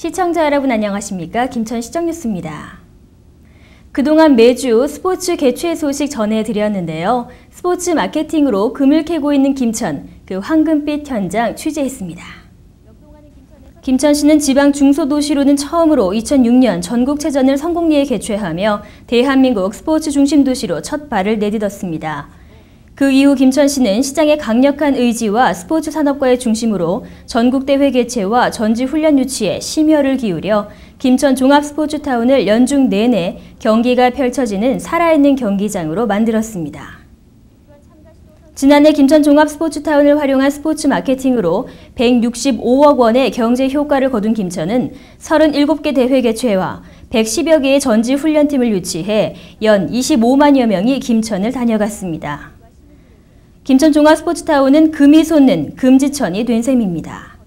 시청자 여러분 안녕하십니까? 김천시정뉴스입니다. 그동안 매주 스포츠 개최 소식 전해드렸는데요. 스포츠 마케팅으로 금을 캐고 있는 김천, 그 황금빛 현장 취재했습니다. 김천시는 지방 중소도시로는 처음으로 2006년 전국체전을 성공리에 개최하며 대한민국 스포츠 중심 도시로 첫 발을 내딛었습니다. 그 이후 김천시는 시장의 강력한 의지와 스포츠 산업과의 중심으로 전국대회 개최와 전지훈련 유치에 심혈을 기울여 김천 종합스포츠타운을 연중 내내 경기가 펼쳐지는 살아있는 경기장으로 만들었습니다. 지난해 김천 종합스포츠타운을 활용한 스포츠 마케팅으로 165억 원의 경제 효과를 거둔 김천은 37개 대회 개최와 110여 개의 전지훈련팀을 유치해 연 25만여 명이 김천을 다녀갔습니다. 김천 종합스포츠타운은 금이 솟는 금지천이 된 셈입니다.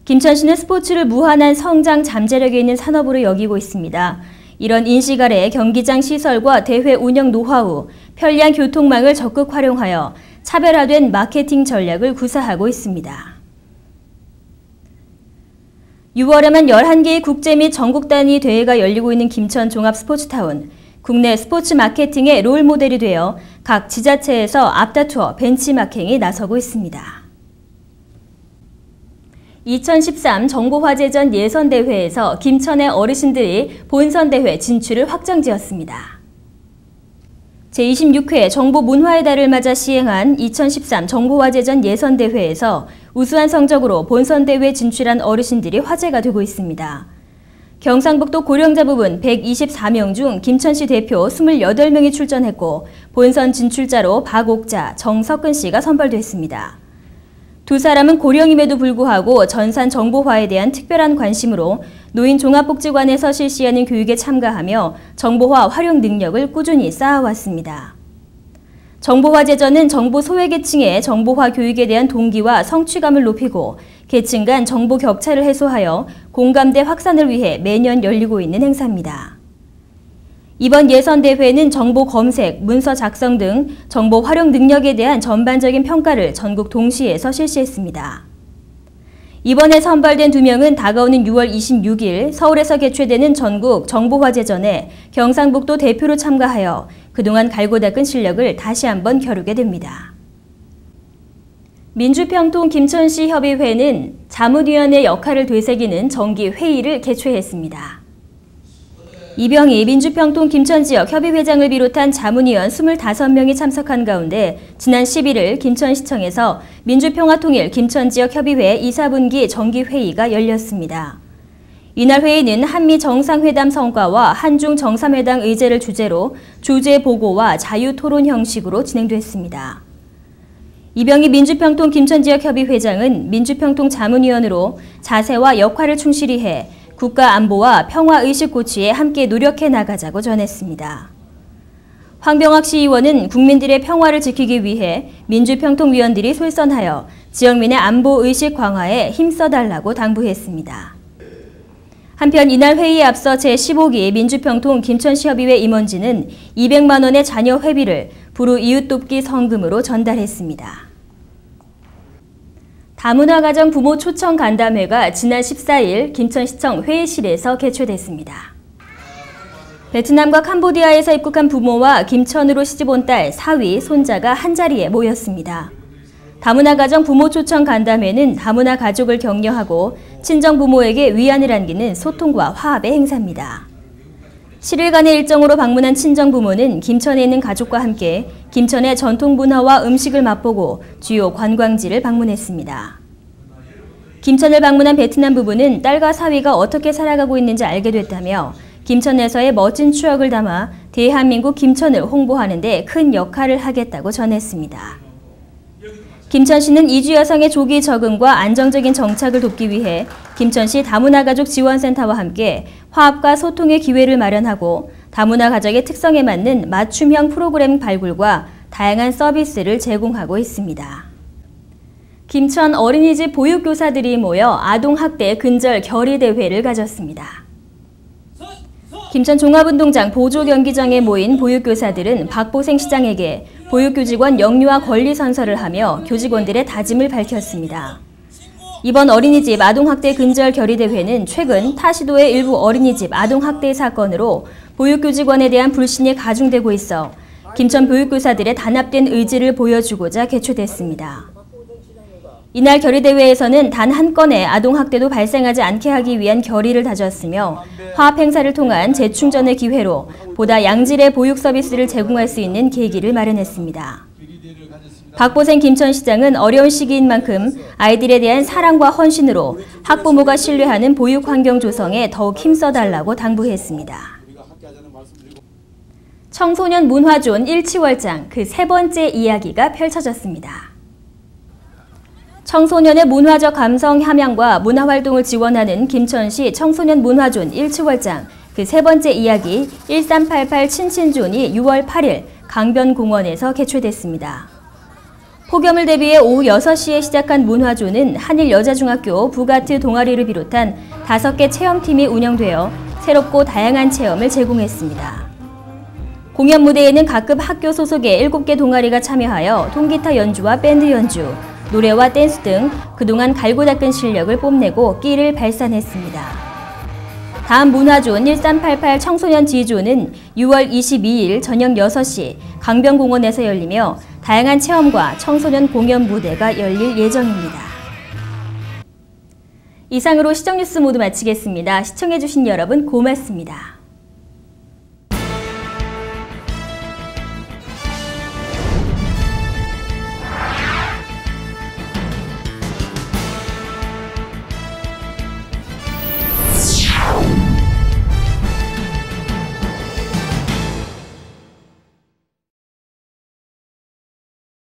김천시는 스포츠를 무한한 성장 잠재력이 있는 산업으로 여기고 있습니다. 이런 인식 아래 경기장 시설과 대회 운영 노하우, 편리한 교통망을 적극 활용하여 차별화된 마케팅 전략을 구사하고 있습니다. 6월에만 11개의 국제 및 전국 단위 대회가 열리고 있는 김천 종합스포츠타운. 국내 스포츠 마케팅의 롤 모델이 되어 각 지자체에서 앞다투어 벤치마킹에 나서고 있습니다. 2013 정보화재전 예선대회에서 김천의 어르신들이 본선대회 진출을 확정지었습니다. 제26회 정보문화의 달을 맞아 시행한 2013 정보화재전 예선대회에서 우수한 성적으로 본선대회 진출한 어르신들이 화제가 되고 있습니다. 경상북도 고령자 부분 124명 중 김천시 대표 28명이 출전했고 본선 진출자로 박옥자, 정석근 씨가 선발됐습니다. 두 사람은 고령임에도 불구하고 전산 정보화에 대한 특별한 관심으로 노인종합복지관에서 실시하는 교육에 참가하며 정보화 활용 능력을 꾸준히 쌓아왔습니다. 정보화제전은 정보 소외계층의 정보화 교육에 대한 동기와 성취감을 높이고 계층 간 정보 격차를 해소하여 공감대 확산을 위해 매년 열리고 있는 행사입니다. 이번 예선대회는 정보 검색, 문서 작성 등 정보 활용 능력에 대한 전반적인 평가를 전국 동시에서 실시했습니다. 이번에 선발된 2명은 다가오는 6월 26일 서울에서 개최되는 전국 정보화제전에 경상북도 대표로 참가하여 그동안 갈고 닦은 실력을 다시 한번 겨루게 됩니다. 민주평통 김천시 협의회는 자문위원회 역할을 되새기는 정기회의를 개최했습니다. 이병희 민주평통 김천지역 협의회장을 비롯한 자문위원 25명이 참석한 가운데 지난 11일 김천시청에서 민주평화통일 김천지역 협의회 이사분기 정기회의가 열렸습니다. 이날 회의는 한미 정상회담 성과와 한중 정상회담 의제를 주제로 주제 보고와 자유토론 형식으로 진행됐습니다. 이병희 민주평통 김천지역협의회장은 민주평통 자문위원으로 자세와 역할을 충실히 해 국가 안보와 평화의식 고취에 함께 노력해 나가자고 전했습니다. 황병학 시의원은 국민들의 평화를 지키기 위해 민주평통 위원들이 솔선하여 지역민의 안보의식 강화에 힘써달라고 당부했습니다. 한편 이날 회의에 앞서 제15기 민주평통 김천시협의회 임원진은 200만 원의 자녀 회비를 부루 이웃돕기 성금으로 전달했습니다. 다문화 가정 부모 초청 간담회가 지난 14일 김천시청 회의실에서 개최됐습니다. 베트남과 캄보디아에서 입국한 부모와 김천으로 시집온 딸, 사위, 손자가 한자리에 모였습니다. 다문화 가정 부모 초청 간담회는 다문화 가족을 격려하고 친정 부모에게 위안을 안기는 소통과 화합의 행사입니다. 7일간의 일정으로 방문한 친정 부모는 김천에 있는 가족과 함께 김천의 전통 문화와 음식을 맛보고 주요 관광지를 방문했습니다. 김천을 방문한 베트남 부부는 딸과 사위가 어떻게 살아가고 있는지 알게 됐다며 김천에서의 멋진 추억을 담아 대한민국 김천을 홍보하는 데 큰 역할을 하겠다고 전했습니다. 김천시는 이주 여성의 조기 적응과 안정적인 정착을 돕기 위해 김천시 다문화 가족 지원센터와 함께 화합과 소통의 기회를 마련하고 다문화 가족의 특성에 맞는 맞춤형 프로그램 발굴과 다양한 서비스를 제공하고 있습니다. 김천 어린이집 보육교사들이 모여 아동학대 근절 결의대회를 가졌습니다. 김천 종합운동장 보조경기장에 모인 보육교사들은 박보생 시장에게 보육교직원 영유아 권리 선서를 하며 교직원들의 다짐을 밝혔습니다. 이번 어린이집 아동학대 근절 결의대회는 최근 타시도의 일부 어린이집 아동학대 사건으로 보육교직원에 대한 불신이 가중되고 있어 김천 보육교사들의 단합된 의지를 보여주고자 개최됐습니다. 이날 결의대회에서는 단 한 건의 아동학대도 발생하지 않게 하기 위한 결의를 다졌으며 화합 행사를 통한 재충전의 기회로 보다 양질의 보육 서비스를 제공할 수 있는 계기를 마련했습니다. 박보생 김천시장은 어려운 시기인 만큼 아이들에 대한 사랑과 헌신으로 학부모가 신뢰하는 보육 환경 조성에 더욱 힘써달라고 당부했습니다. 청소년 문화존 일치월장 그 세 번째 이야기가 펼쳐졌습니다. 청소년의 문화적 감성 함양과 문화활동을 지원하는 김천시 청소년 문화존 일치월장 그 세 번째 이야기 1388 친친존이 6월 8일 강변공원에서 개최됐습니다. 폭염을 대비해 오후 6시에 시작한 문화존은 한일여자중학교 부가트 동아리를 비롯한 5개 체험팀이 운영되어 새롭고 다양한 체험을 제공했습니다. 공연 무대에는 각급 학교 소속의 7개 동아리가 참여하여 통기타 연주와 밴드 연주, 노래와 댄스 등 그동안 갈고 닦은 실력을 뽐내고 끼를 발산했습니다. 다음 문화존 1388 청소년 G존은 6월 22일 저녁 6시 강변공원에서 열리며 다양한 체험과 청소년 공연 무대가 열릴 예정입니다. 이상으로 시정뉴스 모두 마치겠습니다. 시청해주신 여러분 고맙습니다.